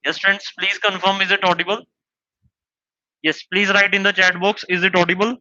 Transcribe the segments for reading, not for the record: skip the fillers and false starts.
Yes, friends, please confirm, is it audible? Yes, please write in the chat box, is it audible?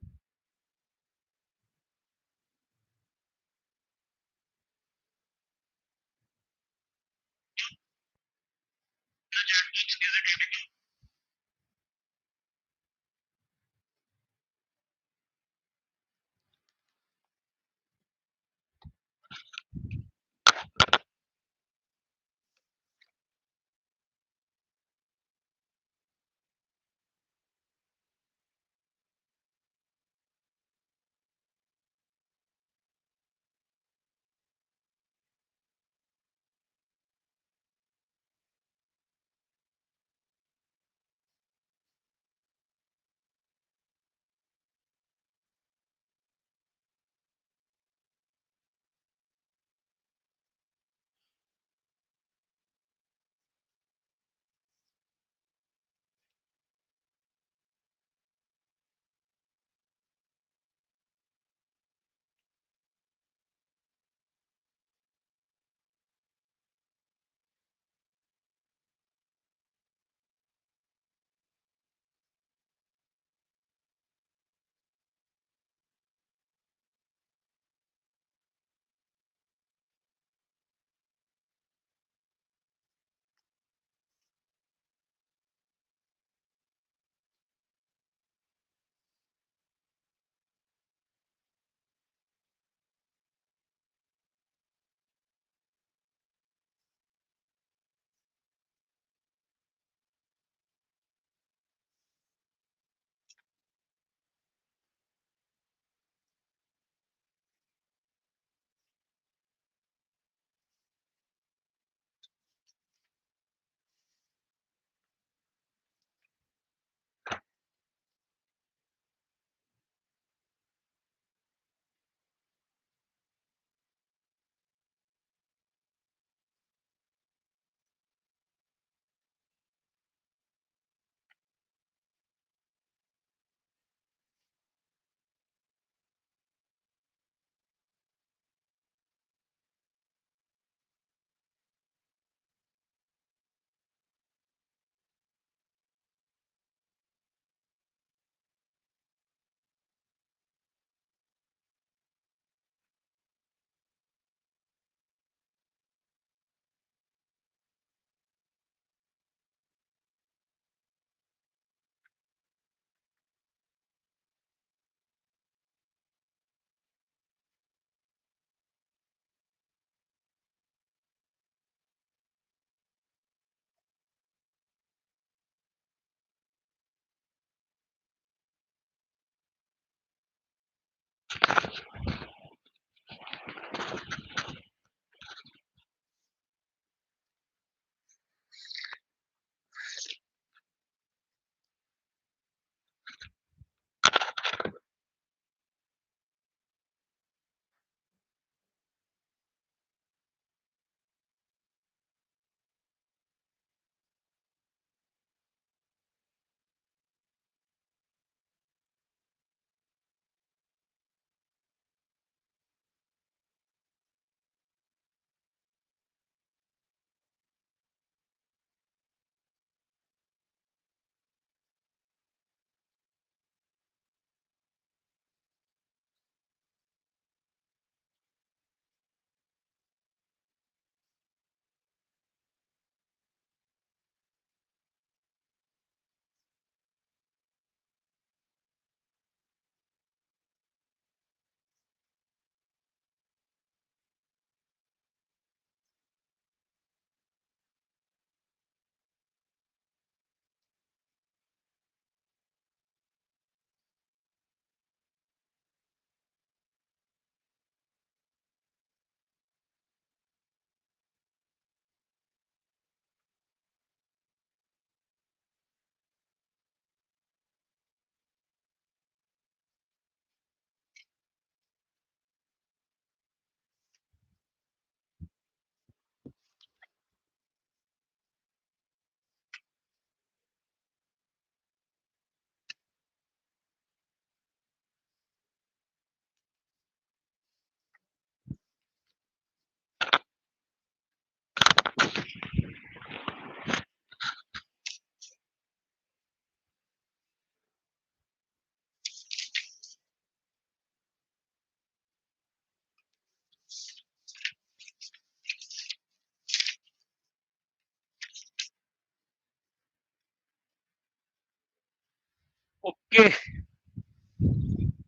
Okay,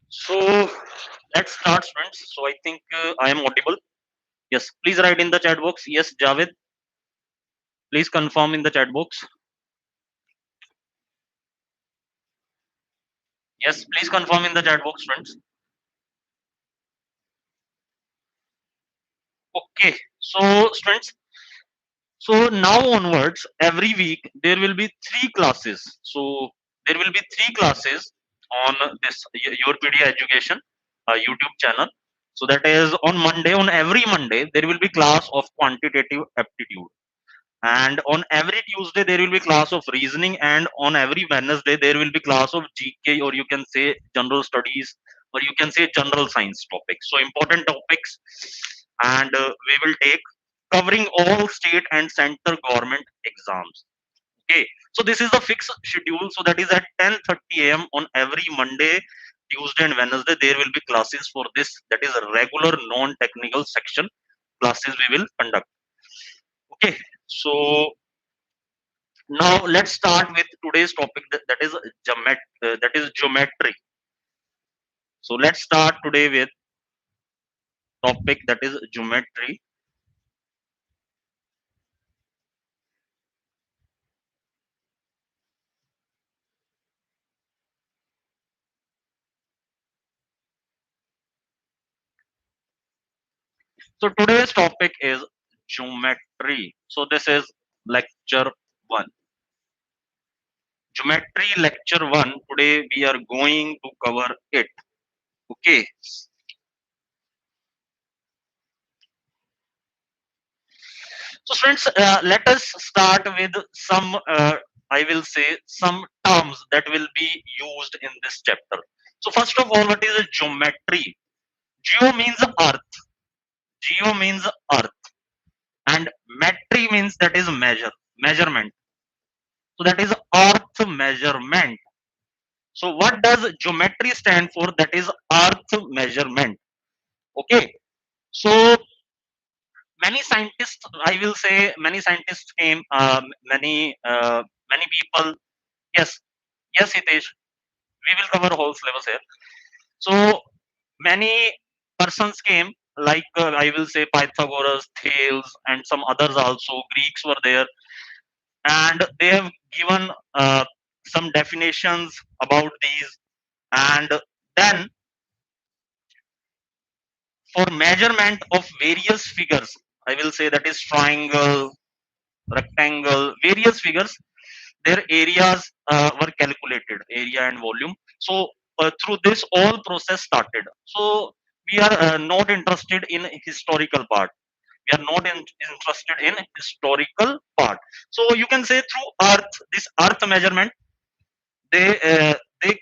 so let's start, friends. So I think I am audible. Yes, please write in the chat box. Yes, Javed, please confirm in the chat box. Yes, please confirm in the chat box, friends. Okay, so friends, so now onwards, every week there will be three classes. So there will be three classes on this Your Pedia Education YouTube channel. So that is on Monday. On every Monday, there will be class of quantitative aptitude, and on every Tuesday there will be class of reasoning, and on every Wednesday there will be class of GK, or you can say general studies, or you can say general science topics. So important topics, and we will take covering all state and center government exams. Okay, so this is the fixed schedule. So that is at 10:30 a.m. on every Monday, Tuesday, and Wednesday. There will be classes for this. That is a regular non-technical section classes we will conduct. Okay, so now let's start with today's topic, that is that is geometry. So let's start today with topic that is geometry. So today's topic is geometry. So this is lecture 1. Geometry lecture 1. Today we are going to cover it. Okay. So friends, let us start with some I will say some terms that will be used in this chapter. So first of all, what is a geometry? Geo means earth. Geo means earth, and metry means that is measurement. So that is earth measurement. So what does geometry stand for? That is earth measurement. Okay. So many scientists, I will say, many scientists came. Many people. Yes, yes, Hitesh. We will cover whole syllabus here. So many persons came, like I will say Pythagoras, Thales, and some others also. Greeks were there, and they have given some definitions about these. And then for measurement of various figures, I will say that is triangle, rectangle, various figures, their areas were calculated, area and volume. So through this all process started. So we are not interested in historical part. We are not interested in historical part. So you can say through earth, this earth measurement, they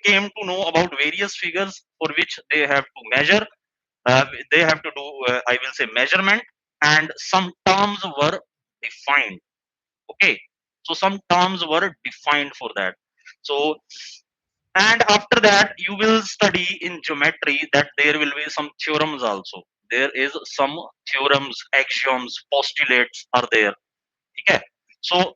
came to know about various figures for which they have to measure. They have to do, I will say, measurement, and some terms were defined. Okay, so some terms were defined for that. So, and after that you will study in geometry that there will be some theorems also. There is some theorems, axioms, postulates are there. Okay, so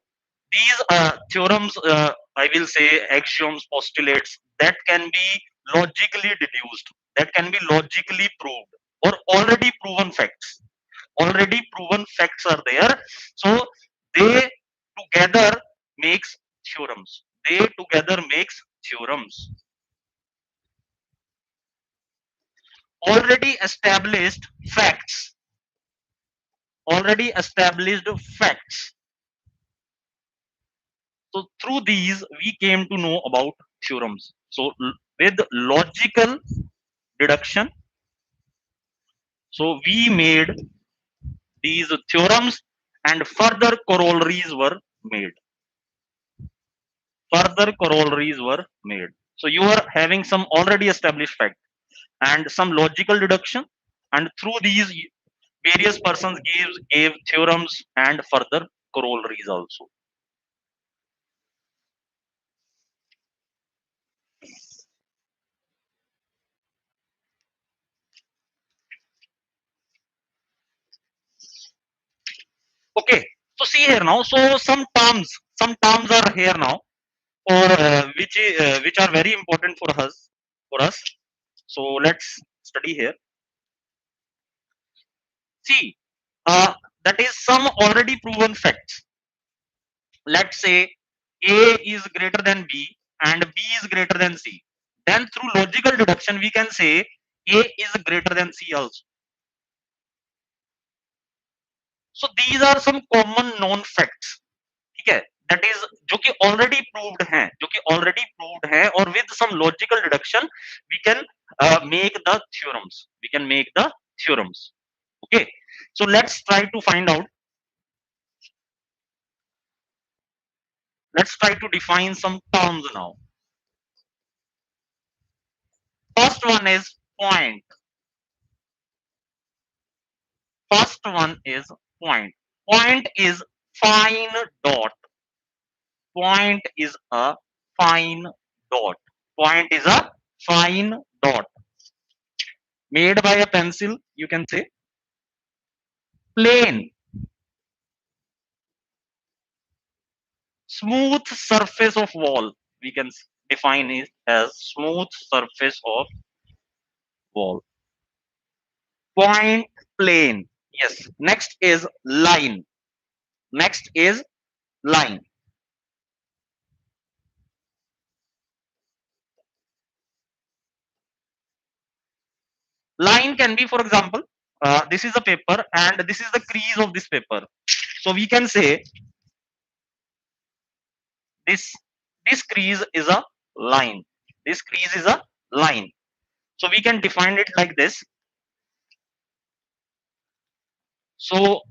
these theorems, I will say, axioms, postulates, that can be logically deduced, that can be logically proved, or already proven facts. Already proven facts are there. So they together makes theorems. They together makes theorems. Already established facts. Already established facts. So through these we came to know about theorems. So with logical deduction, so we made these theorems, and further corollaries were made. Further corollaries were made. So you are having some already established fact and some logical deduction, and through these various persons gave theorems and further corollaries also. Okay, so see here now. So some terms are here now. or which are very important for us. So let's study here. See, that is some already proven facts. Let's say A is greater than B and B is greater than C. Then through logical deduction, we can say A is greater than C also. So these are some common known facts. ठीक है, that is जो कि already proved हैं, जो कि already proved हैं, और with some logical deduction we can make the theorems. We can make the theorems. Okay, so let's try to find out. Let's try to define some terms now. First one is point. First one is point. Point is fine dot. Point is a fine dot. Point is a fine dot made by a pencil. You can say plane, smooth surface of wall. We can define it as smooth surface of wall. Point, plane. Yes. Next is line. Next is line. Line can be, for example, this is a paper and this is the crease of this paper. So we can say this this crease is a line. This crease is a line. So we can define it like this. So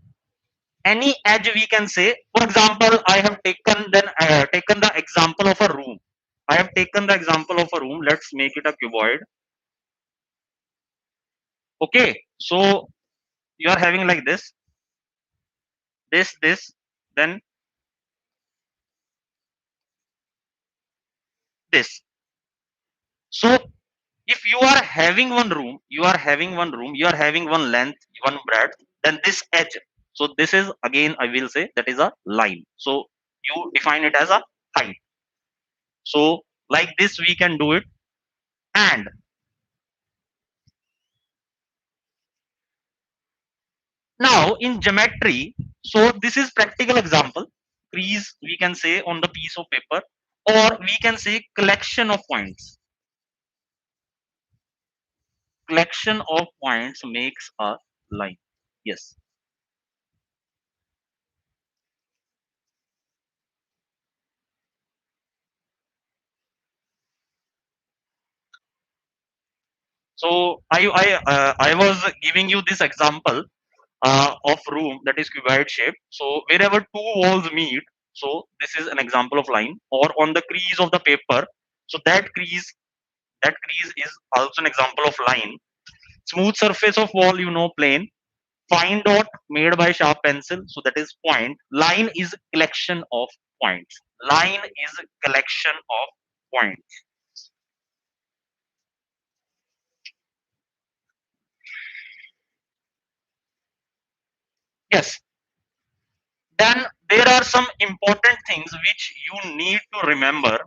any edge we can say. For example, I have taken the example of a room. I have taken the example of a room. Let's make it a cuboid. Okay. So you are having like this, then this. So if you are having one room, you are having one length, one breadth, then this edge. So this is again I will say that is a line. So you define it as a height. So like this we can do it. And now in geometry, so this is practical example. Crease we can say on the piece of paper, or we can say collection of points. Collection of points makes a line. Yes. So I was giving you this example of room that is cuboid shape. So wherever two walls meet, so this is an example of line, or on the crease of the paper. So that crease is also an example of line. Smooth surface of wall, plane. Fine dot made by sharp pencil, so that is point. Line is collection of points. Line is collection of points. Yes. Then there are some important things which you need to remember.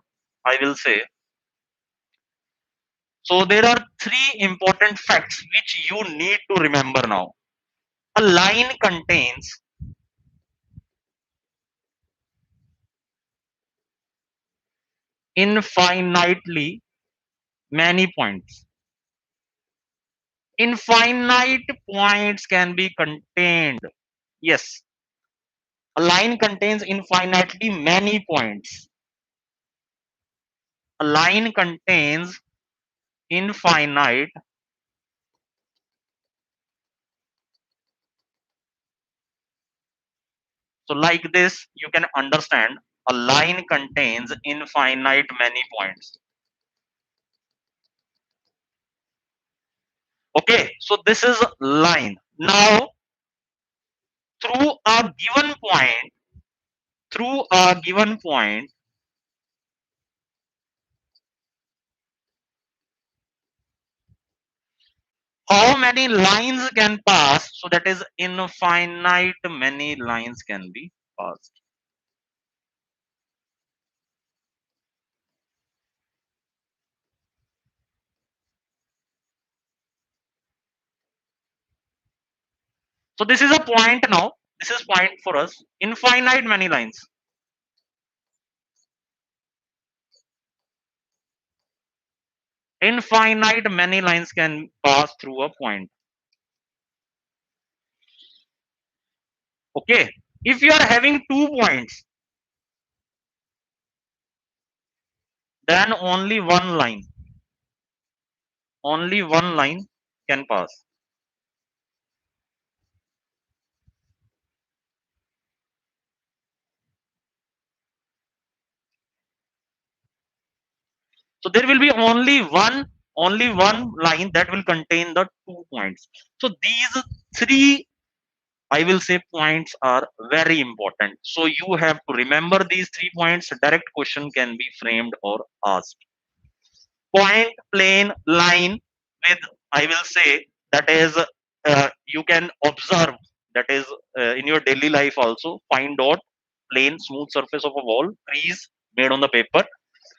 I will say. So there are three important facts which you need to remember now. A line contains infinitely many points. Infinite points can be contained. Yes, a line contains infinitely many points. A line contains infinite so like this you can understand a line contains infinite many points. Okay, so this is line. Now through a given point, through a given point, how many lines can pass? So that is infinite many lines can be passed. So this is a point now. This is point for us. Infinite many lines. Infinite many lines can pass through a point. Okay. If you are having 2 points, then only one line can pass. So there will be only one line that will contain the 2 points. So these three, I will say, points are very important. So you have to remember these 3 points. Direct question can be framed or asked. Point, plane, line with, I will say, that is, you can observe, that is, in your daily life also. Fine dot, plane, smooth surface of a wall, trees made on the paper,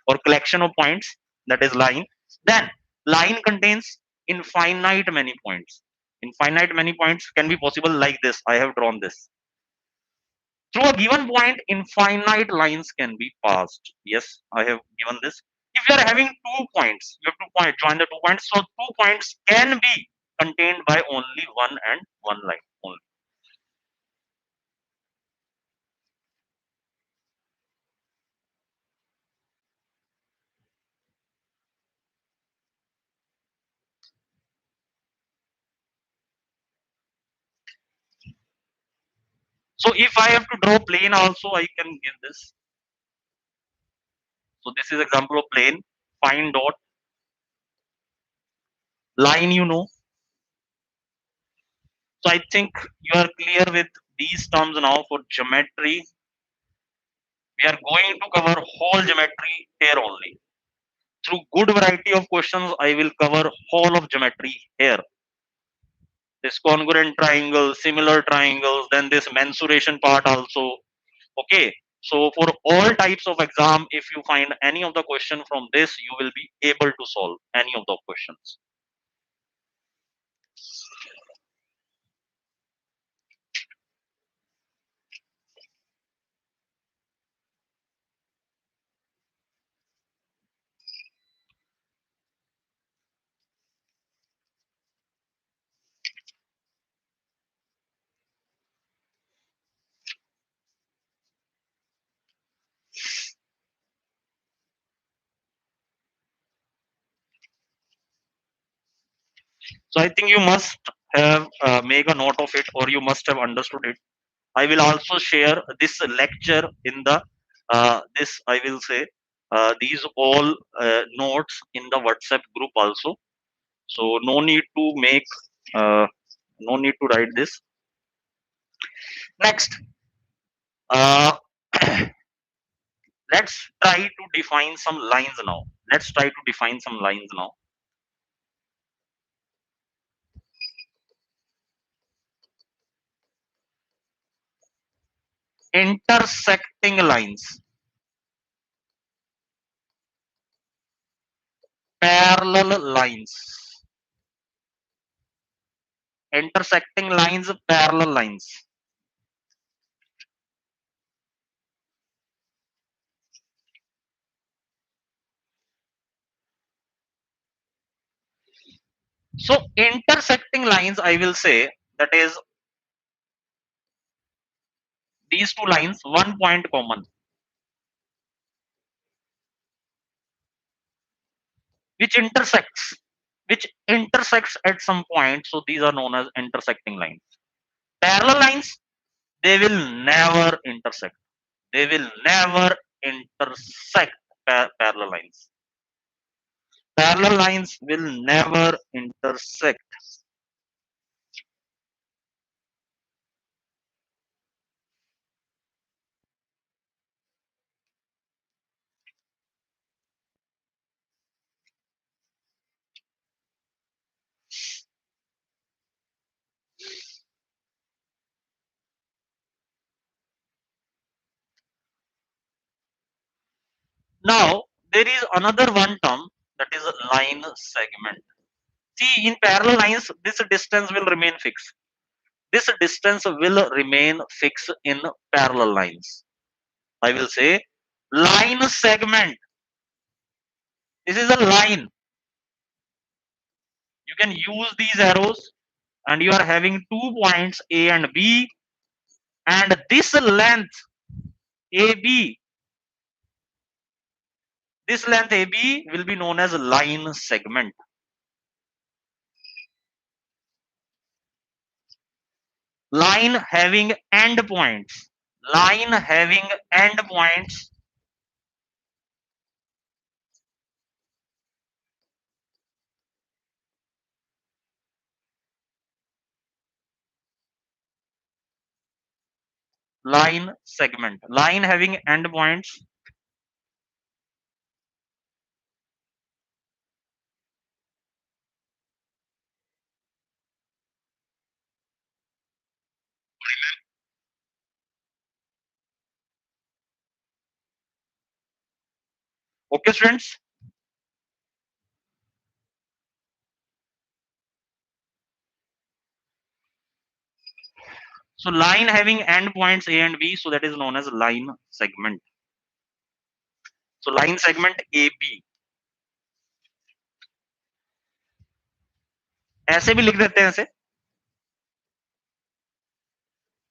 or collection of points, that is line. Then line contains infinite many points. Infinite many points can be possible like this. I have drawn this. Through a given point, infinite lines can be passed. Yes, I have given this. If you are having 2 points, you have to join the 2 points. So 2 points can be contained by only one and one line only. So if I have to draw plane also, I can give this. So this is example of plane. Fine dot, line, So I think you are clear with these terms now. For geometry, we are going to cover whole geometry here only. Through good variety of questions, I will cover whole of geometry here. This congruent triangle, similar triangles, then this mensuration part also. Okay. So for all types of exam, if you find any of the question from this, you will be able to solve any of the questions. So I think you must have make a note of it, or you must have understood it. I will also share this lecture in the this, I will say, these all notes in the WhatsApp group also. So no need to make, uh, no need to write this. Next, uh, let's try to define some lines now. Let's try to define some lines now. Intersecting lines, parallel lines, intersecting lines, parallel lines. So intersecting lines, I will say, that is these two lines, one point common, which intersects, at some point. So these are known as intersecting lines. Parallel lines, they will never intersect. They will never intersect. Parallel lines. Parallel lines will never intersect. Now there is another one term, that is a line segment. See, in parallel lines, this distance will remain fixed. this distance will remain fixed in parallel lines. I will say line segment. This is a line. You can use these arrows, and you are having 2 points A and B, and this length AB, this length AB will be known as line segment. Line having endpoints. Line having endpoints. Line segment. Line having endpoints. Okay, students. So line having endpoints A and B, so that is known as line segment. So line segment AB. ऐसे भी लिख देते हैं, ऐसे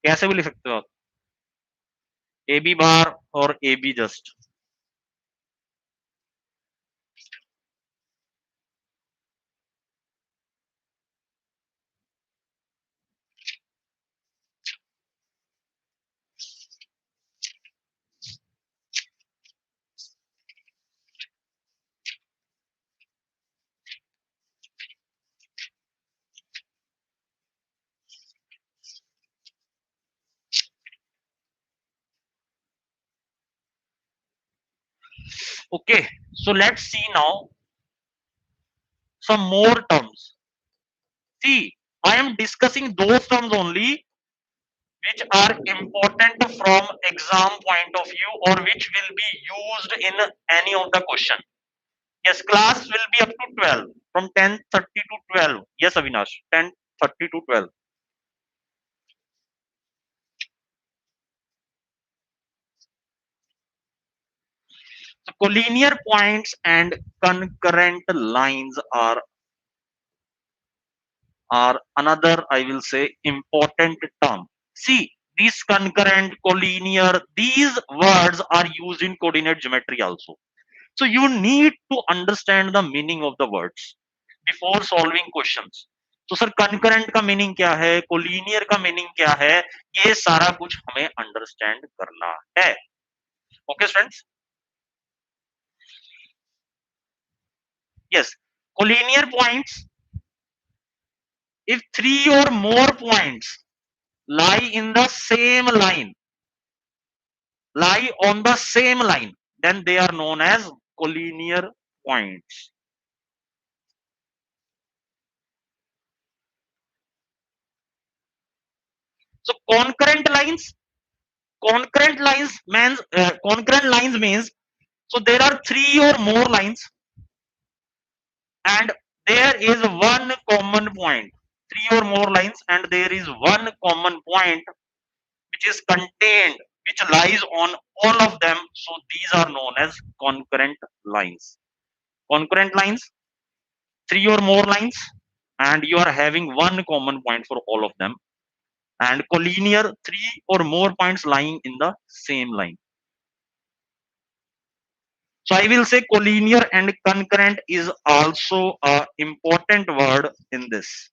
कैसे भी लिख सकते हो आप, ए बी बार और A be just. Okay, so let's see now some more terms. See, I am discussing those terms only which are important from exam point of view or which will be used in any of the question. Yes, class will be up to 12, from 10:30 to 12. Yes, Avinash, 10:30 to 12. So collinear points and concurrent lines are another, I will say, important term. See, these concurrent, collinear, these words are used in coordinate geometry also. So you need to understand the meaning of the words before solving questions. तो sir concurrent का meaning क्या है, collinear का meaning क्या है, ये सारा कुछ हमें अंडरस्टैंड करना है. Okay students. Yes, collinear points, if three or more points lie in the same line, lie on the same line, then they are known as collinear points. So concurrent lines means, so there are three or more lines and there is one common point. Three or more lines and there is one common point which is contained, which lies on all of them. So these are known as concurrent lines. Concurrent lines, three or more lines, and you are having one common point for all of them. And collinear, three or more points lying in the same line. So I will say collinear and concurrent is also a important word in this.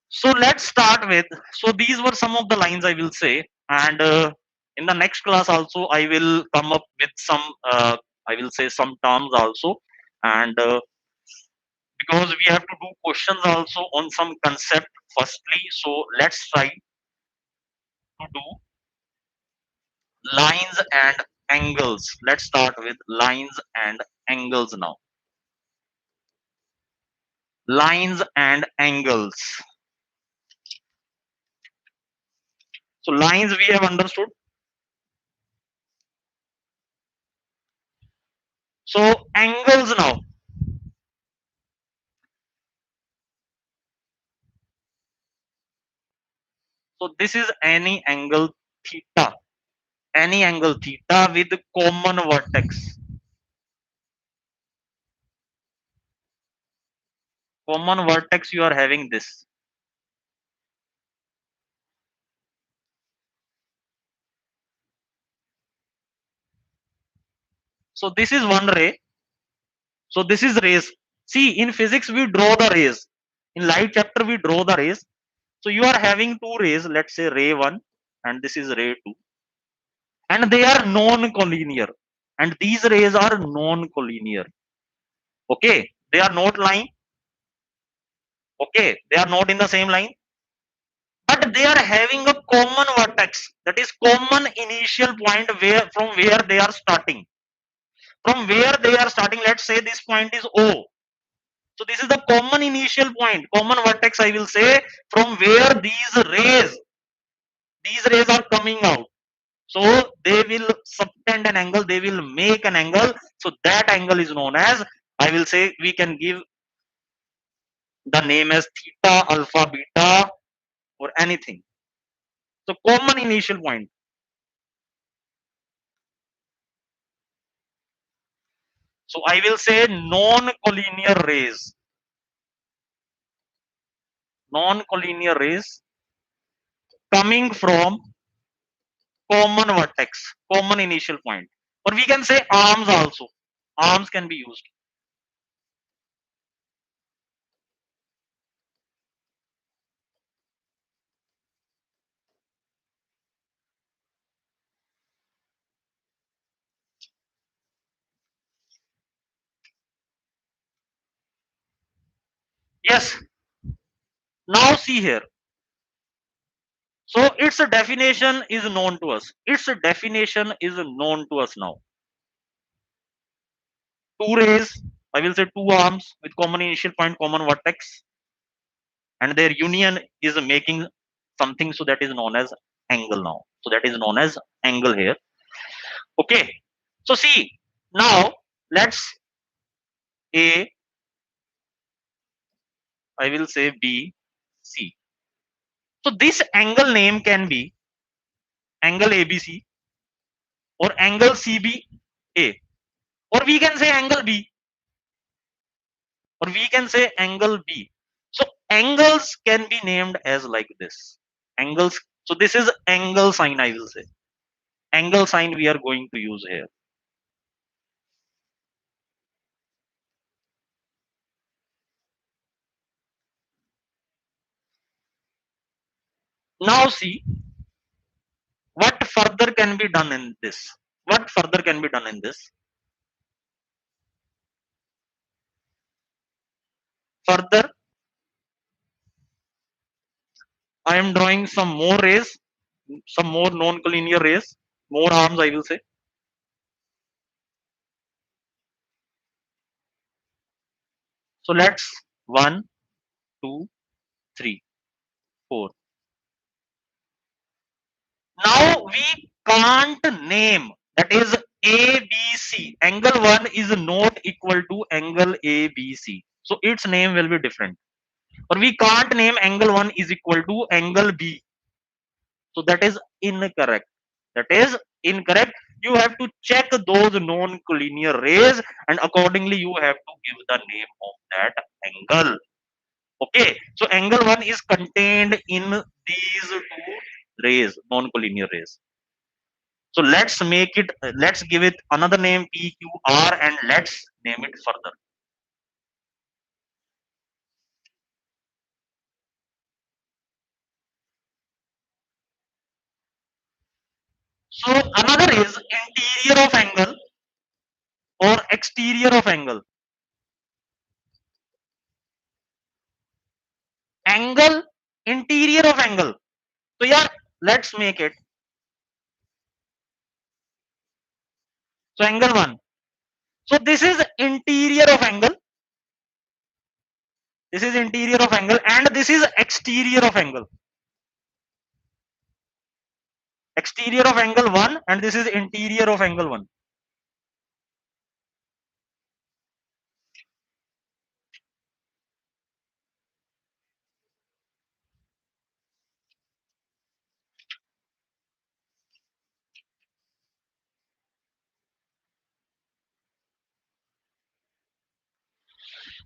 So let's start with, so these were some of the lines I will say, and in the next class also I will come up with some, I will say some terms also, and because we have to do questions also on some concept firstly, so let's try to do lines and angles. Let's start with lines and angles now. Lines and angles. So lines we have understood. So angles now. So this is any angle theta. Any angle theta with common vertex. Common vertex you are having this. So this is one ray. So this is rays. See, in physics we draw the rays. In light chapter we draw the rays. So you are having two rays, let's say ray 1 and this is ray 2, and they are non-collinear, and these rays are non-collinear. Okay, they are not line. Okay, they are not in the same line, but they are having a common vertex, that is common initial point where from where they are starting. From where they are starting, let's say this point is O. So this is the common initial point, common vertex I will say, from where these rays are coming out. So they will subtend an angle, they will make an angle. So that angle is known as, I will say, we can give the name as theta, alpha, beta, or anything. So common initial point. So I will say non-collinear rays. Non-collinear rays coming from common vertex, common initial point. Or we can say arms also. Arms can be used. Yes. Now see here. So its definition is known to us. Its definition is known to us now. Two rays, I will say two arms with common initial point, common vertex, and their union is making something, so that is known as angle now. So that is known as angle here. Okay. So see, now let's A, I will say B, C. So this angle name can be angle ABC or angle CBA, or we can say angle B, or we can say angle B. So angles can be named as like this. Angles. So this is angle sign, I will say. Angle sign we are going to use here. Now see what further can be done in this. What further can be done in this? Further, I am drawing some more rays, some more non-collinear rays, more arms, I will say. So let's 1, 2, 3, 4. Now we can't name, that is ABC. Angle 1 is not equal to angle ABC. So its name will be different. Or we can't name angle 1 is equal to angle B. So that is incorrect. That is incorrect. You have to check those non-collinear rays, and accordingly you have to give the name of that angle. Okay. So angle 1 is contained in these two rays, non-collinear rays. So let's give it another name PQR, and let's name it further. So another is interior of angle or exterior of angle. Angle, interior of angle. So yeah, let's make it. So angle 1. So this is interior of angle. This is interior of angle, and this is exterior of angle. Exterior of angle 1, and this is interior of angle 1.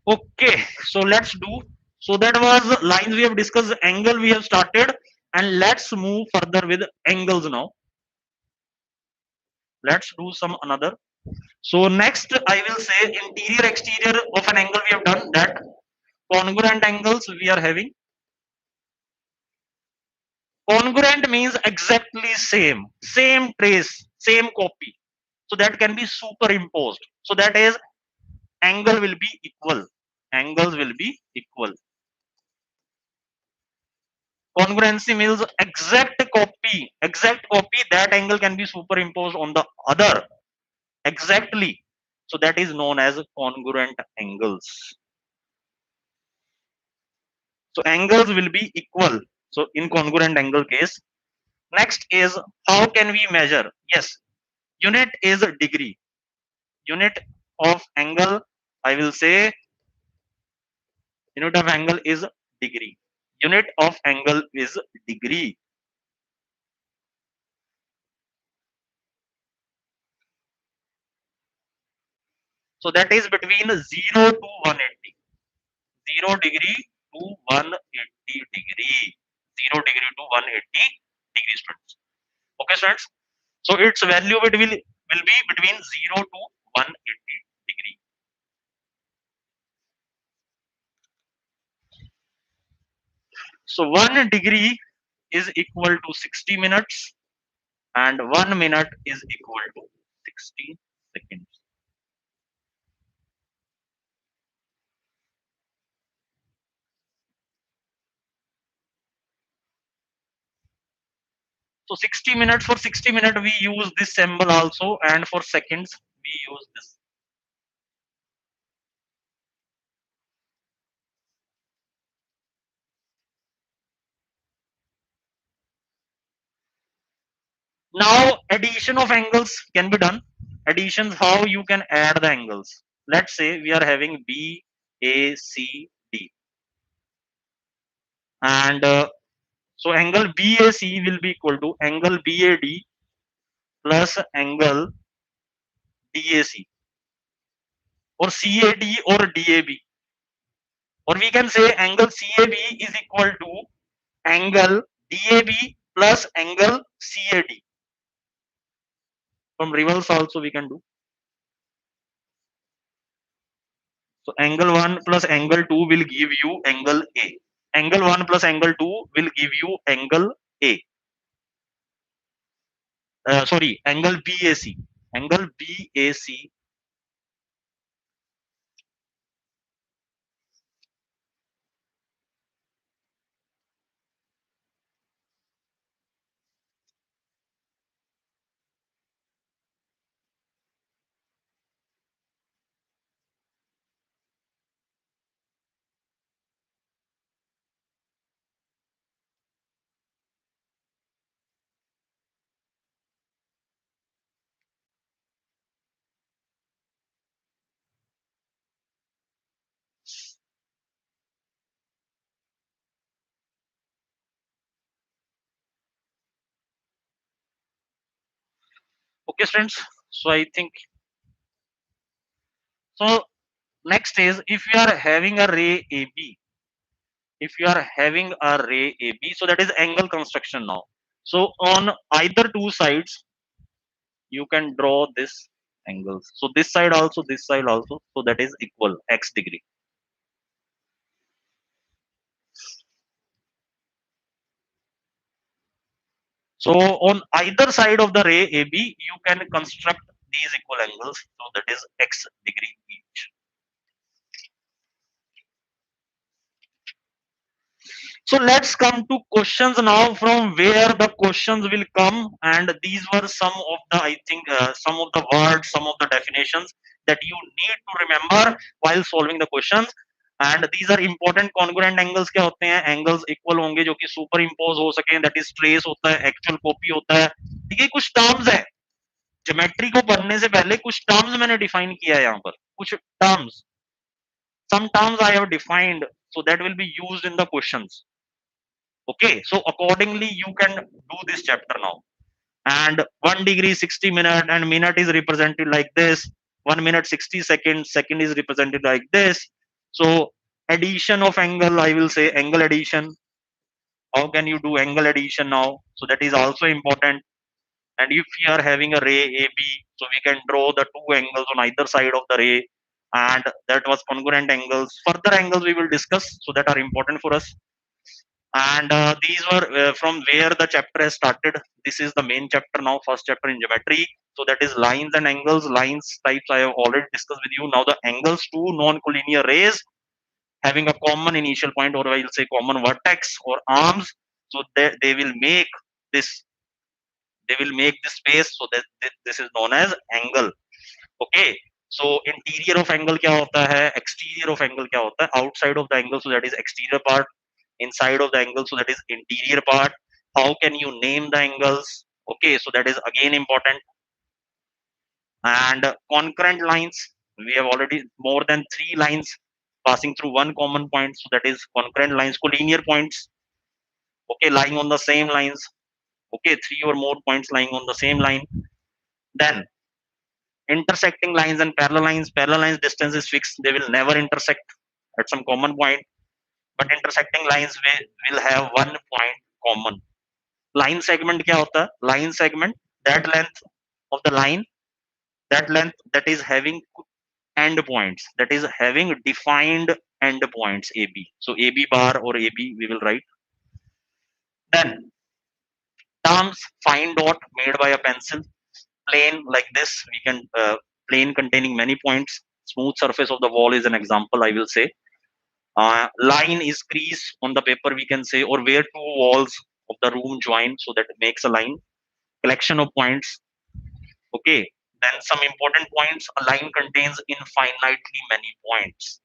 Okay, so let's do. So that was lines we have discussed, angle we have started, and let's move further with angles now. Let's do some another. So next I will say interior exterior of an angle we have done that. Congruent angles we are having. Congruent means exactly same trace, same copy. So that can be superimposed. So that is angle will be equal. Angles will be equal. Congruency means exact copy, that angle can be superimposed on the other exactly. So that is known as congruent angles. So angles will be equal. So in congruent angle case, next is how can we measure? Yes, unit is degree. Unit of angle, I will say unit of angle is degree. Unit of angle is degree. So that is between 0 to 180. 0 degree to 180 degree. 0 degree to 180 degree students. Okay students. So its value will be between 0 to 180 degree. So 1 degree is equal to 60 minutes and 1 minute is equal to 60 seconds. So 60 minutes, for 60 minutes we use this symbol also, and for seconds we use this. Now addition of angles can be done. Additions, how you can add the angles. Let's say we are having B, A, C, D, and so angle BAC will be equal to angle BAD plus angle DAC, or CAD or DAB, or we can say angle CAB is equal to angle DAB plus angle CAD. From reverse also we can do. So angle 1 plus angle 2 will give you angle A. Angle 1 plus angle 2 will give you angle A. Sorry, angle BAC. Angle BAC. Okay, friends. So I think so. Next is if you are having a ray AB. If you are having a ray AB, so that is angle construction now. So on either two sides, you can draw this angles. So this side also, this side also. So that is equal x degree. So on either side of the ray AB, you can construct these equal angles. So that is x degree each. So let's come to questions now, from where the questions will come. And these were some of the, I think, some of the words, some of the definitions that you need to remember while solving the questions. And these are important. Congruent angles क्या होते हैं? Angles equal होंगे जो कि super impose हो सके, that is trace होता है, एक्चुअल कॉपी होता है. ठीक है, कुछ टर्म्स है. ज्योमेट्री को पढ़ने से पहले कुछ टर्म्स मैंने डिफाइन किया है यहाँ पर. कुछ terms, some terms I have defined, so that will be used in the questions. Okay, so accordingly you can do this chapter now. And 1 degree 60 minute, and minute is represented like this. 1 minute 60 seconds, second is represented like this. So addition of angle, I will say angle addition. How can you do angle addition now? So that is also important. And if we are having a ray AB, so we can draw the two angles on either side of the ray, and that was congruent angles. Further angles we will discuss, so that are important for us. And these were from where the chapter has started. This is the main chapter now, first chapter in geometry. So that is lines and angles. Lines types I have already discussed with you. Now the angles, two non-collinear rays having a common initial point, or I will say common vertex or arms. So they will make this, they will make this space, so that this is known as angle. Okay, so interior of angle क्या होता है, exterior of angle क्या होता है, outside of the angle, so that is exterior part, inside of the angle, so that is interior part. How can you name the angles? Okay, so that is again important. And concurrent lines, we have already more than three lines passing through one common point, so that is concurrent lines. Collinear points, okay, lying on the same lines, okay, three or more points lying on the same line. Then intersecting lines and parallel lines. Parallel lines distance is fixed, they will never intersect at some common point, but intersecting lines will have one point common. Line segment kya hota hai? Line segment, that length of the line, that length that is having end points, that is having defined end points AB. So AB bar or AB we will write. Then terms fine dot made by a pencil, plane like this we can plane containing many points. Smooth surface of the wall is an example, I will say. Line is crease on the paper, we can say, or where two walls of the room join, so that it makes a line. Collection of points. Okay, then some important points. A line contains infinitely many points.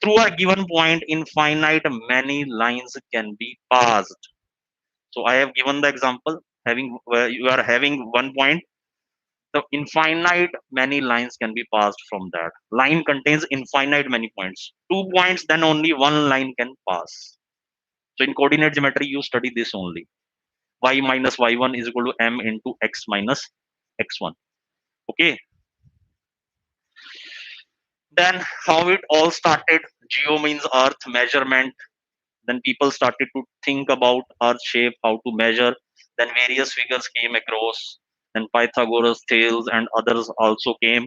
Through a given point, infinite many lines can be passed. So I have given the example, having you are having one point, the infinite many lines can be passed from that. Line contains infinite many points. 2 points, then only one line can pass. So in coordinate geometry, you study this only. Y minus y1 is equal to m into x minus x1. Okay. Then how it all started. Geo means earth, measurement. Then people started to think about earth shape, how to measure. Then various figures came across. Then Pythagoras, Thales, and others also came,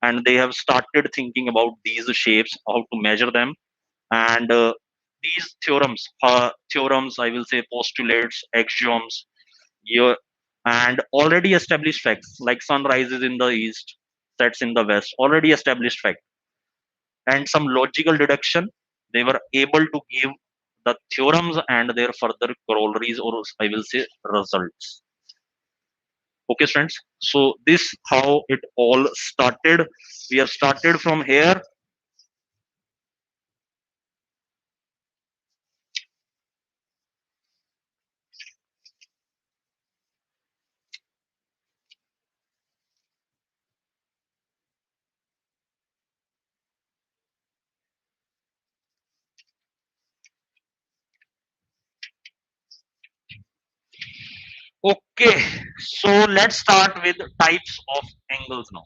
and they have started thinking about these shapes, how to measure them. And these theorems, I will say postulates, axioms, yeah, and already established facts like sun rises in the east, sets in the west, already established fact, and some logical deduction. They were able to give the theorems and their further corollaries, or I will say results. Okay, friends. So this how it all started. We have started from here. Okay, so let's start with types of angles now.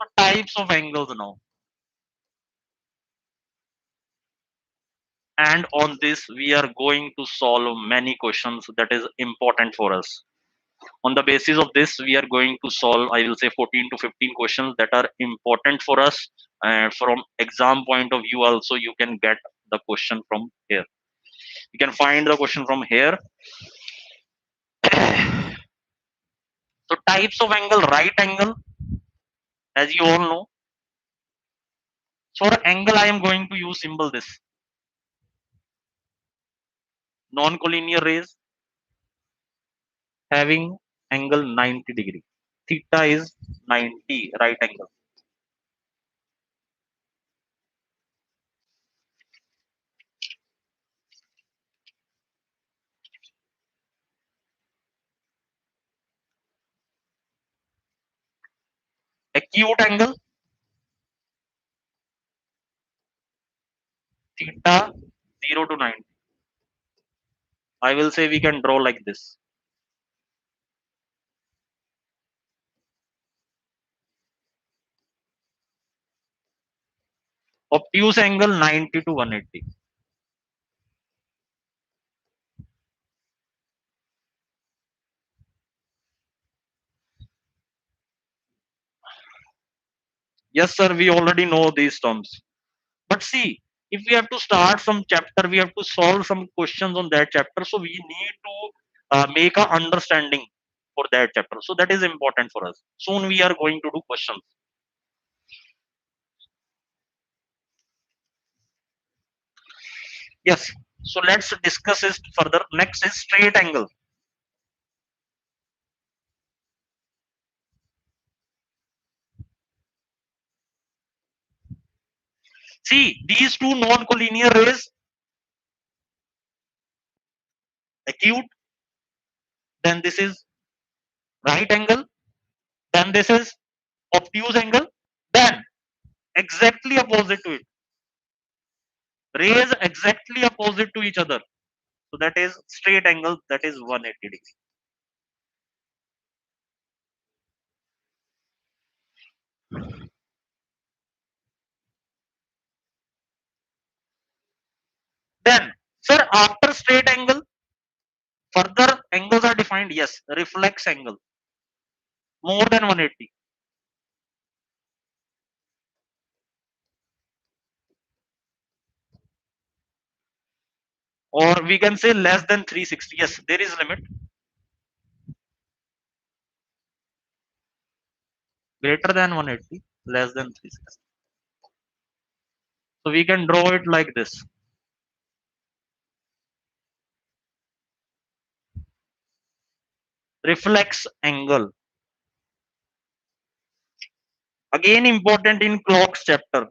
So types of angles now. And on this, we are going to solve many questions that is important for us. On the basis of this, we are going to solve, I will say, 14 to 15 questions that are important for us. And from exam point of view also, you can get the question from here. You can find the question from here. So types of angle, right angle, as you all know. So for angle, I am going to use symbol this. Non-collinear rays having angle 90 degree. Theta is 90, right angle. Acute angle, theta 0 to 90. I will say we can draw like this. obtuse angle 90 to 180. Yes, sir, we already know these terms. But see, if we have to start some chapter, we have to solve some questions on that chapter. So we need to make a understanding for that chapter. So that is important for us. Soon we are going to do questions. Yes. So let's discuss it further. Next is straight angle. See, these two non-collinear rays, acute, then this is right angle, then this is obtuse angle, then exactly opposite to it. Rays exactly opposite to each other. So that is straight angle, that is 180 degree. Then, sir, after straight angle, further angles are defined. Yes, reflex angle more than 180, or we can say less than 360. Yes, there is limit. Greater than 180, less than 360. So we can draw it like this. Reflex angle. Again important in clocks chapter.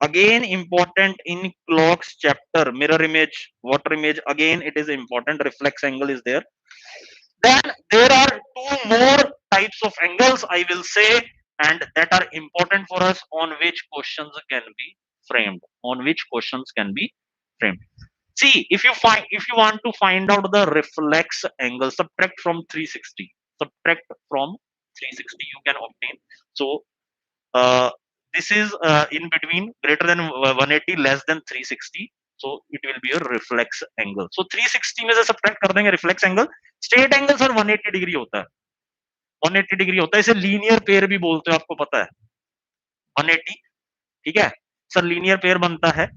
Again important in clocks chapter. Mirror image, water image. Again it is important. Reflex angle is there. Then there are two more types of angles I will say, and that are important for us on which questions can be framed. On which questions can be framed. See, if you want to find out the reflex angle, subtract from 360. Subtract from 360 you can obtain. So uh, this is in between greater than 180 less than 360. So it will be a reflex angle. So 360 में से subtract कर देंगे reflex angle. Straight angle sir 180 degree होता है. 180 degree होता है. इसे linear pair भी बोलते हैं, आपको पता है. 180, ठीक है सर, लीनियर पेयर बनता है.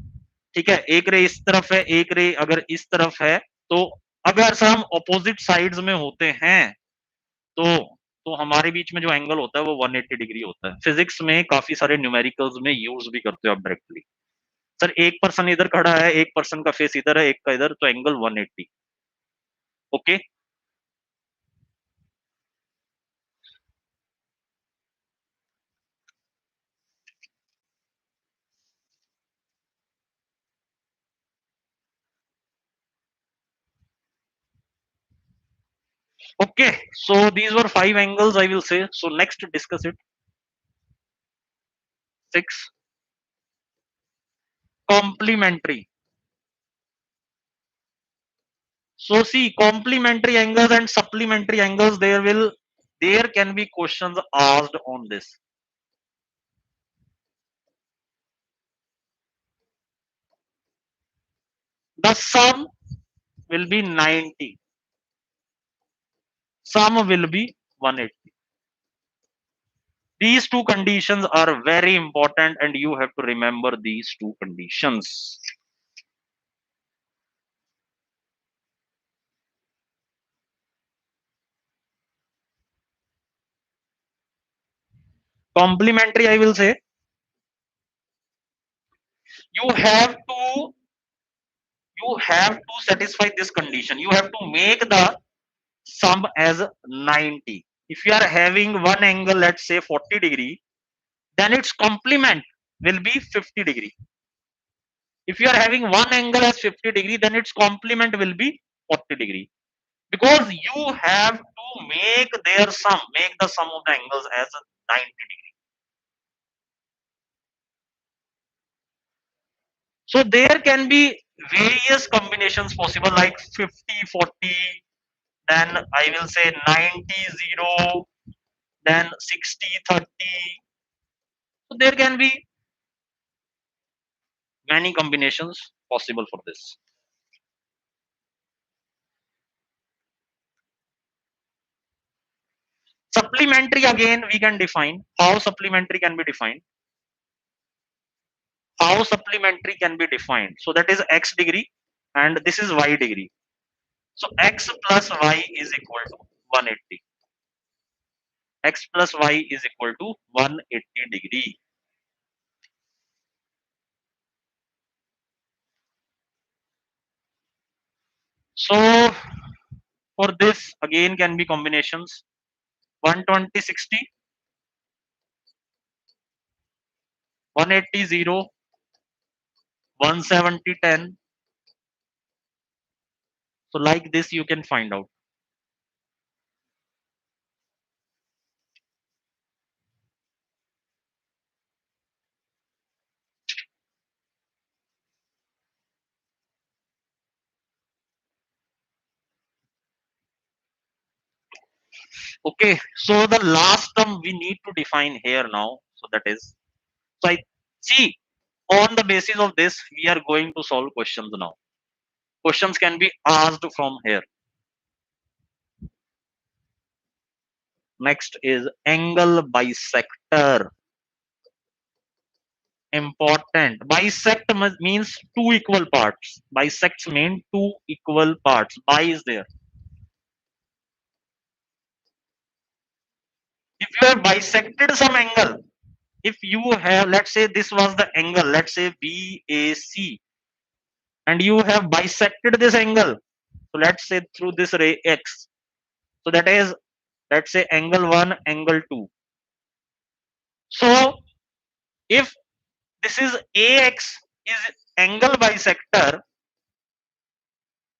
ठीक है, एक रे इस तरफ है, एक रे अगर इस तरफ है, तो अगर सर हम ऑपोजिट साइड्स में होते हैं, तो हमारे बीच में जो एंगल होता है वो 180 डिग्री होता है. फिजिक्स में काफी सारे न्यूमेरिकल्स में यूज भी करते हो आप डायरेक्टली. सर एक पर्सन इधर खड़ा है, एक पर्सन का फेस इधर है, एक का इधर, तो angle 180. Okay. Okay, so these were five angles I will say. So next discuss it. Six, complementary. So see, complementary angles and supplementary angles, there can be questions asked on this. The sum will be 90. Sum will be 180. These two conditions are very important and you have to remember these two conditions. Complementary, I will say, you have to satisfy this condition. You have to make the sum as 90. If you are having one angle, let's say 40 degree, then its complement will be 50 degree. If you are having one angle as 50 degree, then its complement will be 40 degree. Because you have to make make the sum of the angles as 90 degree. So there can be various combinations possible, like 50 40, then I will say 90 0, then 60 30. So there can be Many combinations possible for this. Supplementary, again we can define how supplementary can be defined. How supplementary can be defined. So that is x degree and this is y degree. So x plus y is equal to 180. X plus y is equal to 180 degree. So for this again can be combinations 120 60, 180 0, 170 10. So like this you can find out. Okay, so the last term we need to define here now. So that is, so I see on the basis of this we are going to solve questions now. Questions can be asked from here. Next is angle bisector. Important. Bisect means two equal parts. Bisects mean two equal parts. Bi is there. If you have bisected some angle, if you have, let's say this was the angle, let's say BAC, and you have bisected this angle. So let's say through this ray X. So that is, let's say angle 1, angle 2. So if this is AX is angle bisector,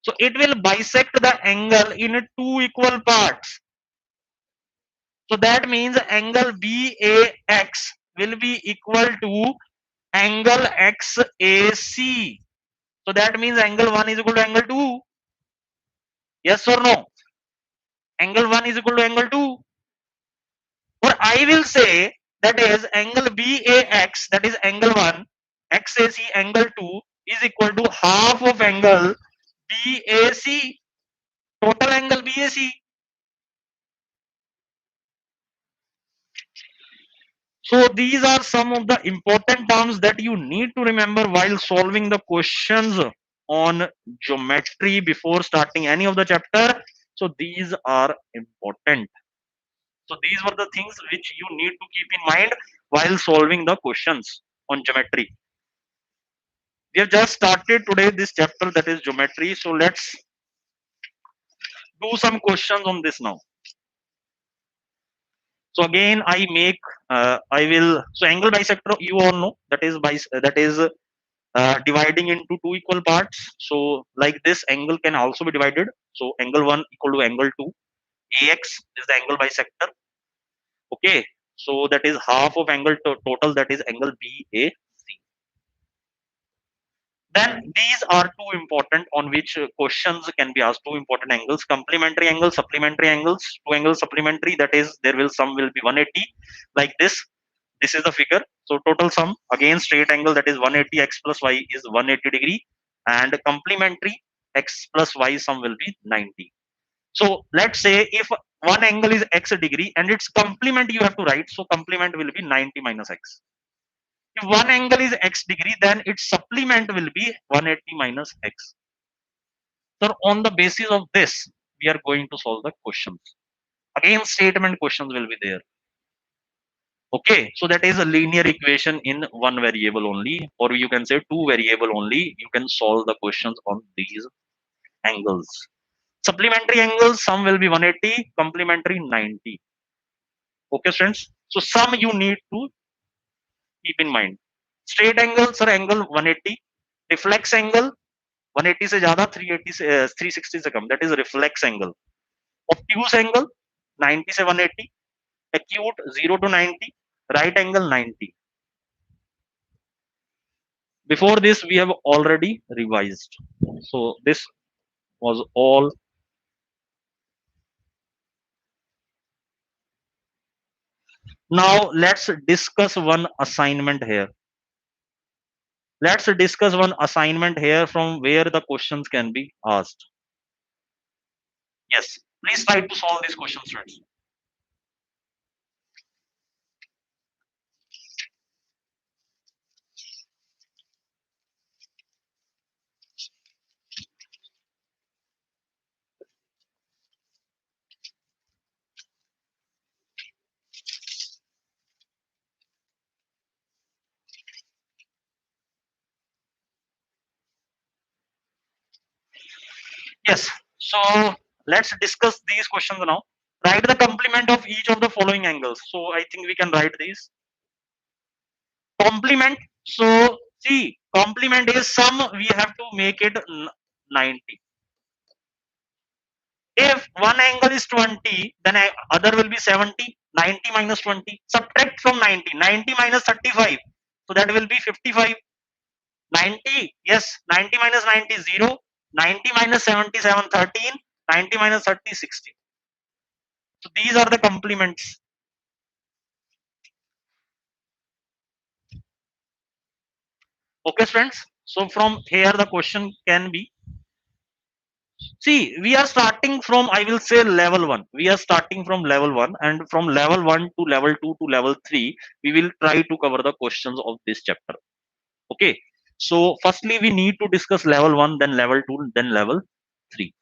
so it will bisect the angle in two equal parts. So that means angle BAX will be equal to angle XAC. So that means angle 1 is equal to angle 2. Yes or no? Angle 1 is equal to angle 2. Or I will say that is angle BAX, that is angle 1, XAC angle 2 is equal to half of angle BAC, total angle BAC. So these are some of the important terms that you need to remember while solving the questions on geometry before starting any of the chapter. So these are important. So these were the things which you need to keep in mind while solving the questions on geometry. We have just started today this chapter, that is geometry. So let's do some questions on this now. So again, I will, so angle bisector, you all know that is dividing into two equal parts. So like this angle can also be divided. So angle 1 equal to angle 2. AX is the angle bisector. Okay. So that is half of angle total, that is angle BAC. Then these are two important on which questions can be asked. Two important angles: complementary angles, supplementary angles. Two angles supplementary, that is there will sum will be 180 like this. This is the figure. So total sum again straight angle, that is 180, x plus y is 180 degree, and complementary x plus y sum will be 90. So let's say if one angle is x degree and its complement you have to write, so complement will be 90 minus x. If one angle is x degree, then its supplement will be 180 minus x. So on the basis of this, we are going to solve the questions. Again, statement questions will be there. Okay, so that is a linear equation in one variable only, or you can say two variable only. You can solve the questions on these angles. Supplementary angles, sum will be 180, complementary 90. Okay, friends. So sum you need to keep in mind. Straight angle, sir, angle 180. Reflex angle 180 से ज्यादा 380 से 360 से कम, that is reflex angle. Obtuse angle 90 से 180. Acute 0 to 90. Right angle 90. Before this we have already revised. So this was all. Now let's discuss one assignment here. Let's discuss one assignment here from where the questions can be asked. Yes, please try to solve these questions, friends. Yes, so let's discuss these questions now. Write the complement of each of the following angles. So I think we can write these. Complement. So see, complement is sum. We have to make it 90. If one angle is 20, then other will be 70. 90 minus 20. Subtract from 90. 90 minus 35. So that will be 55. 90. Yes, 90 minus 90 is 0. 90 minus 77 13. 90 minus 30 60. So these are the complements. Okay, friends. So from here the question can be, see, we are starting from, I will say, level 1. We are starting from level 1, and from level 1 to level 2 to level 3, we will try to cover the questions of this chapter. Okay. So firstly, we need to discuss level 1, then level 2, then level 3.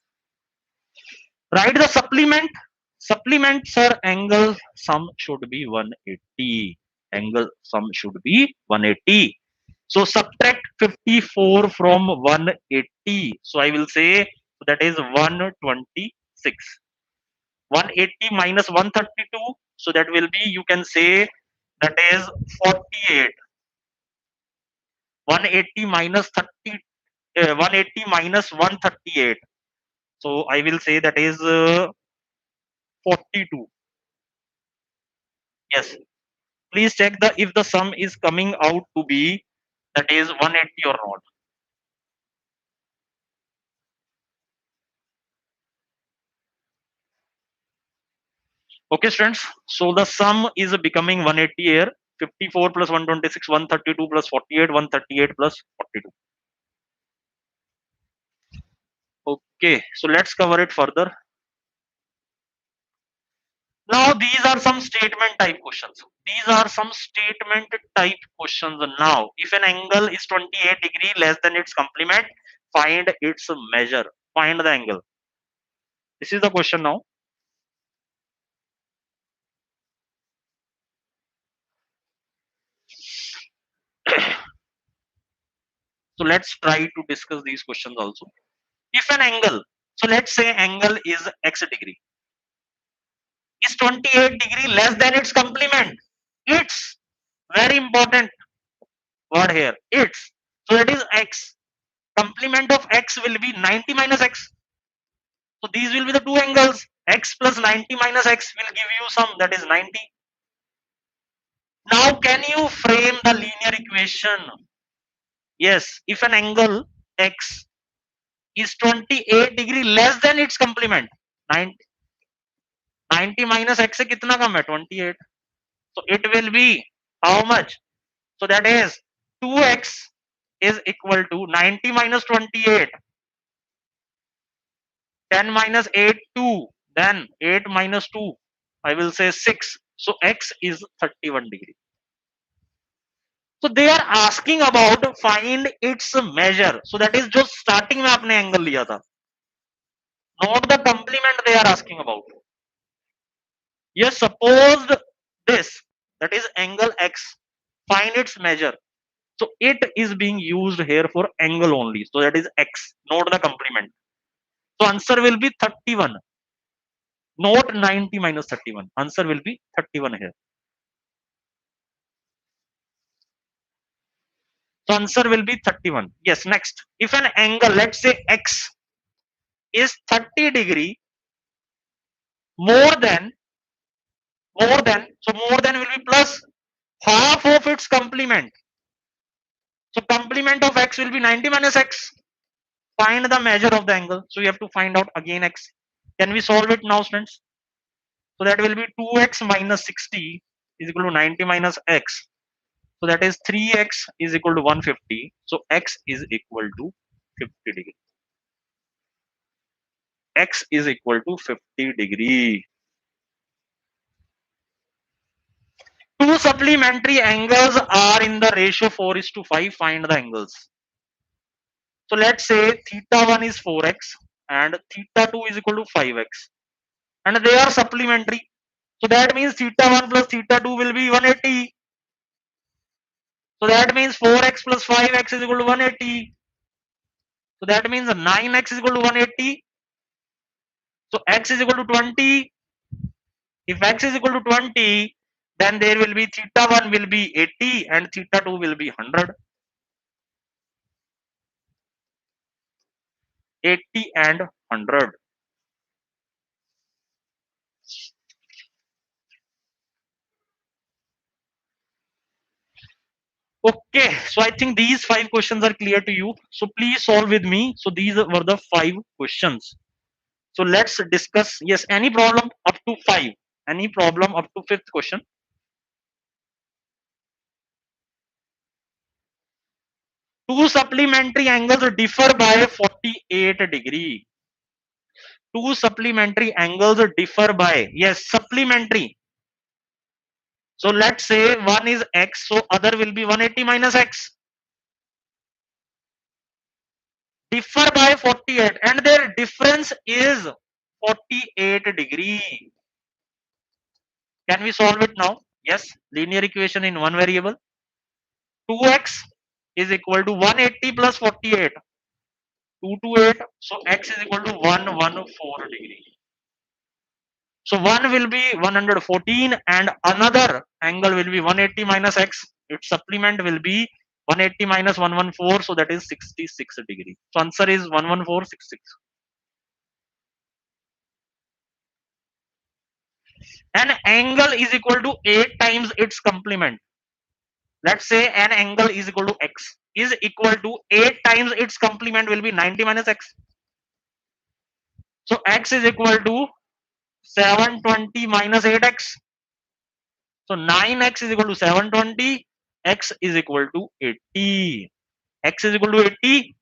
Write the supplement. Supplement, sir, angle sum should be 180. Angle sum should be 180. So subtract 54 from 180. So I will say that is 126. 180 minus 132. So that will be, you can say, that is 48. 180 minus 30, 180 minus 138. So I will say that is 42. Yes. Please check the if the sum is coming out to be that is 180 or not. Okay, students. So the sum is becoming 180 here. 54 plus 126, 132 plus 48, 138 plus 42. Okay, so let's cover it further. Now these are some statement type questions. These are some statement type questions. Now, if an angle is 28 degree less than its complement, find its measure. Find the angle. This is the question now. So let's try to discuss these questions also. If an angle, so let's say angle is x degree, is 28 degree less than its complement. It's very important word here. It's, so that is x. Complement of x will be 90 minus x. So these will be the two angles. X plus 90 minus x will give you some, that is 90. Now can you frame the linear equation? Yes, if an angle x is 28 degree less than its complement, 90, 90 minus x से कितना कम है 28, so it will be how much? So that is 2x is equal to 90 minus 28, 10 minus 8 2, then 8 minus 2, I will say 6. So x is 31 degree. So they are asking about find its measure. So that is just starting में आपने angle लिया था, not the complement they are asking about. Yes, suppose this, that is angle x, find its measure. So it is being used here for angle only. So that is x, not the complement. So answer will be 31, not 90 minus 31. Answer will be 31 here. So answer will be 31. Yes, next. If an angle, let's say x, is 30 degree more than, so more than will be plus half of its complement. So complement of x will be 90 minus x. Find the measure of the angle. So you have to find out again x. Can we solve it now, students? So that will be 2x minus 60 is equal to 90 minus x. So that is 3x is equal to 150. So x is equal to 50 degree. X is equal to 50 degree. Two supplementary angles are in the ratio 4 is to 5. Find the angles. So let's say theta 1 is 4x and theta 2 is equal to 5x. And they are supplementary. So that means theta 1 plus theta 2 will be 180. So that means 4x plus 5x is equal to 180. So that means 9x is equal to 180. So x is equal to 20. If x is equal to 20, then there will be theta 1 will be 80 and theta 2 will be 100. 80 and 100. Okay, so I think these 5 questions are clear to you. So please solve with me. So these were the 5 questions. So let's discuss. Yes, any problem up to 5? Any problem up to fifth question? Two supplementary angles differ by 48 degree. Two supplementary angles differ by, yes, supplementary. So let's say one is x, so other will be 180 minus x. Differ by 48 and their difference is 48 degree. Can we solve it now? Yes, linear equation in one variable. 2x is equal to 180 plus 48. 228. So x is equal to 114 degree. So one will be 114 and another angle will be 180 minus x. Its supplement will be 180 minus 114. So that is 66 degree. So answer is 11466. An angle is equal to 8 times its complement. Let's say an angle is equal to x is equal to 8 times its complement will be 90 minus x. So x is equal to 720 minus 8x. So 9x is equal to 720. X is equal to 80. X is equal to 80.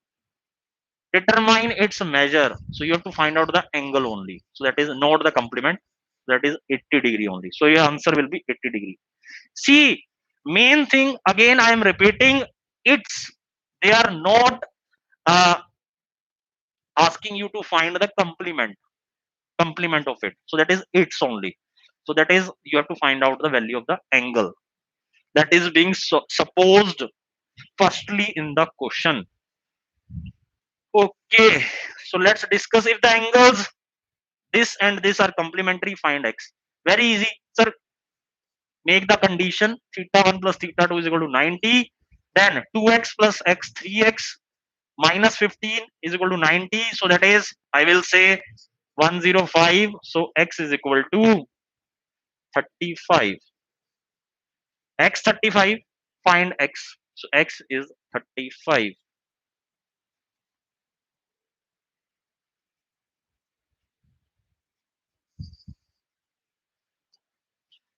Determine its measure. So you have to find out the angle only. So that is not the complement. That is 80 degree only. So your answer will be 80 degree. See, main thing again I am repeating. It's they are not uh, asking you to find the complement of it. So that is its only. So that is you have to find out the value of the angle that is being supposed firstly in the question. Okay, so let's discuss if the angles this and this are complementary. Find x. Very easy, sir. Make the condition theta 1 plus theta 2 is equal to 90. Then 2x plus x 3x minus 15 is equal to 90. So that is I will say 105. So x is equal to 35. X 35. Find x. So x is 35.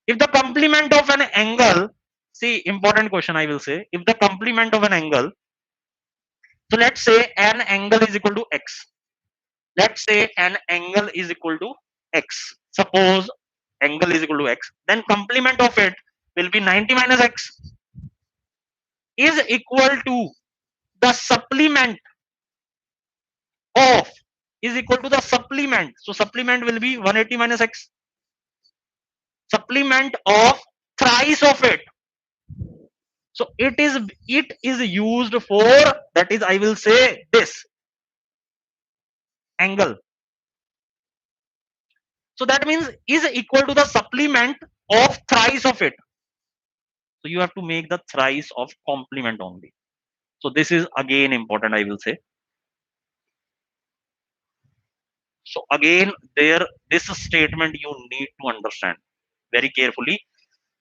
If the complement of an angle, see important question I will say, if the complement of an angle, so let's say an angle is equal to x. Let's say an angle is equal to x. Suppose angle is equal to x, then complement of it will be 90 minus x is equal to the supplement of is equal to the supplement. So supplement will be 180 minus x. Supplement of thrice of it. So it is used for that is I will say this angle. So that means is equal to the supplement of thrice of it. So you have to make the thrice of complement only. So this is again important I will say. So again there this statement you need to understand very carefully.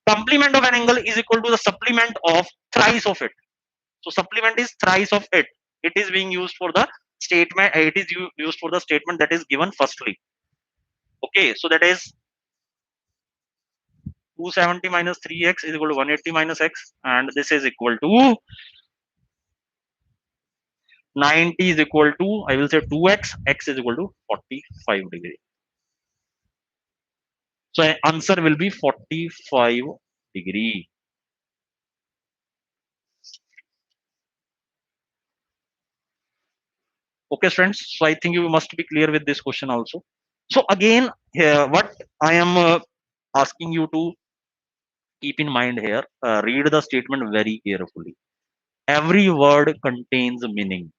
Complement of an angle is equal to the supplement of thrice of it. So supplement is thrice of it. It is being used for the statement. It is used for the statement that is given firstly. Okay, so that is 270 minus 3x is equal to 180 minus x, and this is equal to 90 is equal to, I will say 2x, x is equal to 45 degree. So answer will be 45 degree. Okay, friends. So I think you must be clear with this question also. So again, here what I am asking you to keep in mind here, read the statement very carefully. Every word contains meaning.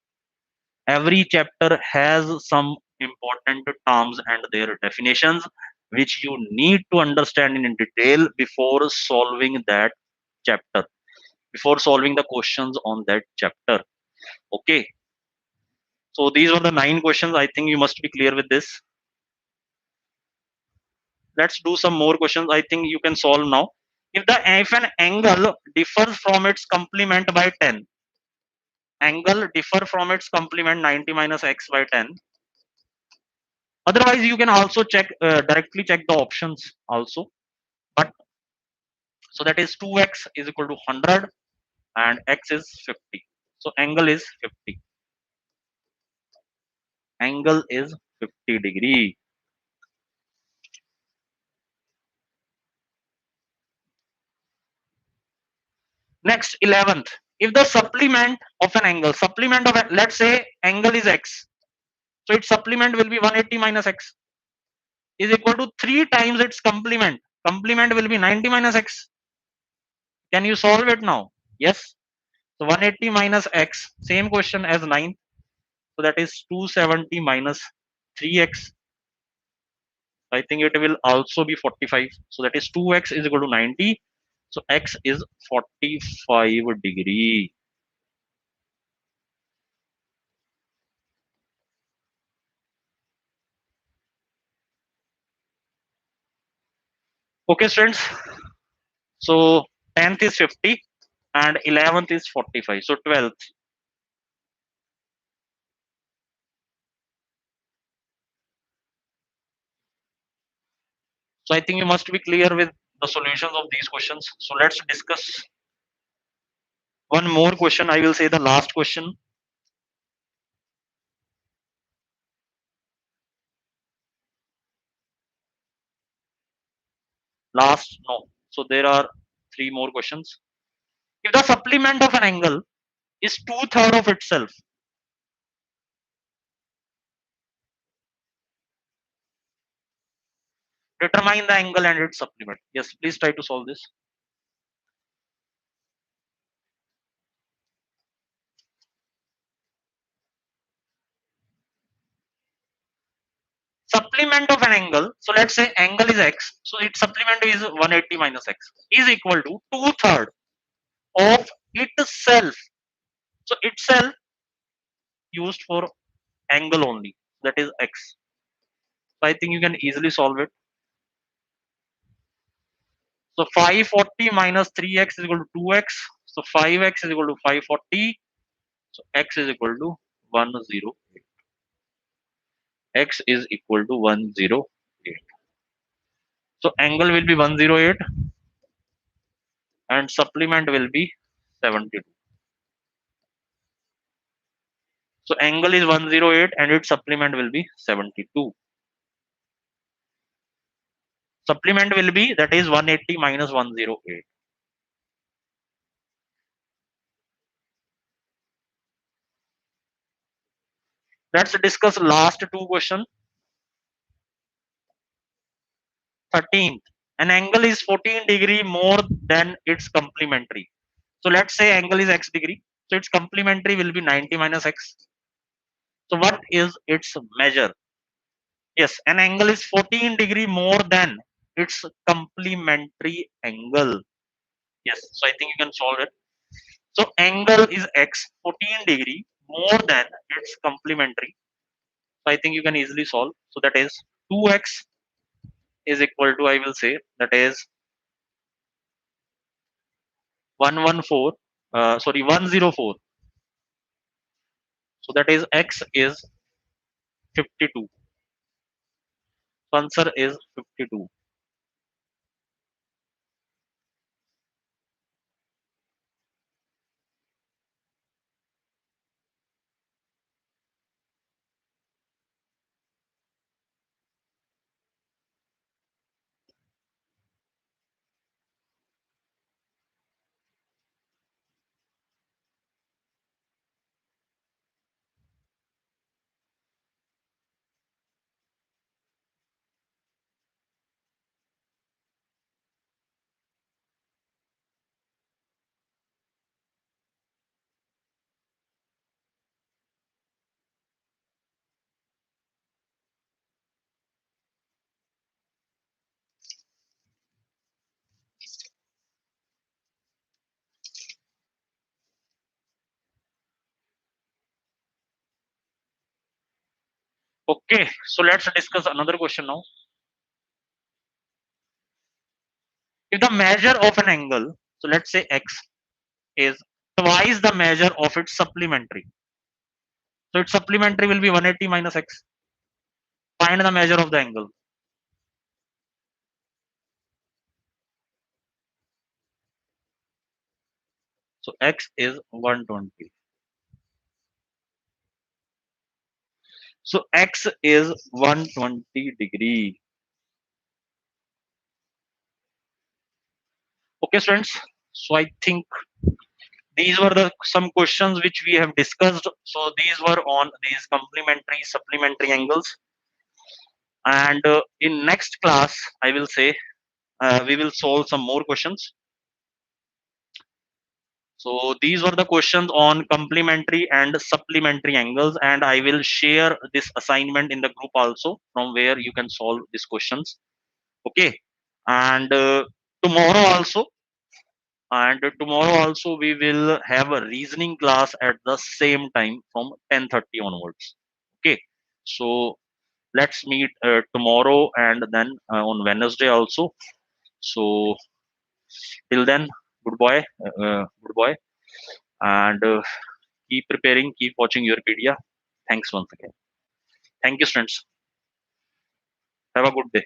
Every chapter has some important terms and their definitions, which you need to understand in detail before solving that chapter, before solving the questions on that chapter. Okay. So these are the 9 questions. I think you must be clear with this. Let's do some more questions. I think you can solve now. If an angle differs from its complement by 10, angle differ from its complement 90 minus x by 10. Otherwise, you can also check directly check the options also. But so that is 2x is equal to 100 and x is 50. So angle is 50. Angle is 50 degree. Next, 11th. If the supplement of an angle, let's say angle is x. So its supplement will be 180 minus x is equal to 3 times its complement. Complement will be 90 minus x. Can you solve it now? Yes. So 180 minus x, same question as 9. So that is 270 minus 3x. I think it will also be 45. So that is 2x is equal to 90. So x is 45 degree. Okay, students. So 10th is 50 and 11th is 45. So 12th. So I think you must be clear with the solutions of these questions. So let's discuss one more question. I will say the last question. Last, no. So there are 3 more questions. If the supplement of an angle is 2/3 of itself, determine the angle and its supplement. Yes, please try to solve this. Supplement of an angle. So let's say angle is x. So its supplement is 180 minus x is equal to 2/3 of itself. So itself used for angle only. That is x. So I think you can easily solve it. So 540 minus 3x is equal to 2x. So 5x is equal to 540. So x is equal to 108. X is equal to 108. So angle will be 108 and supplement will be 72. So angle is 108 and its supplement will be 72. Supplement will be, that is 180 minus 108. Let's discuss last 2 questions. 13th. An angle is 14 degree more than its complementary. So let's say angle is x degree. So its complementary will be 90 minus x. So what is its measure? Yes, an angle is 14 degree more than its complementary angle. Yes, so I think you can solve it. So angle is x 14 degree more than its complementary. So I think you can easily solve. So that is 2x is equal to, I will say, that is 114, sorry, 104. So that is x is 52. So answer is 52. Okay, so let's discuss another question now. If the measure of an angle, so let's say x, is twice the measure of its supplementary. So its supplementary will be 180 minus x. Find the measure of the angle. So x is 120. So x is 120 degree. Okay, students. So I think these were the some questions which we have discussed. So these were on these complementary supplementary angles. And in next class, I will say we will solve some more questions. So these were the questions on complementary and supplementary angles, and I will share this assignment in the group also from where you can solve these questions. Okay, and tomorrow also we will have a reasoning class at the same time from 10:30 onwards. Okay, so let's meet tomorrow and then on Wednesday also. So till then, goodbye, and keep preparing, keep watching your media. Thanks once again. Thank you, students. Have a good day.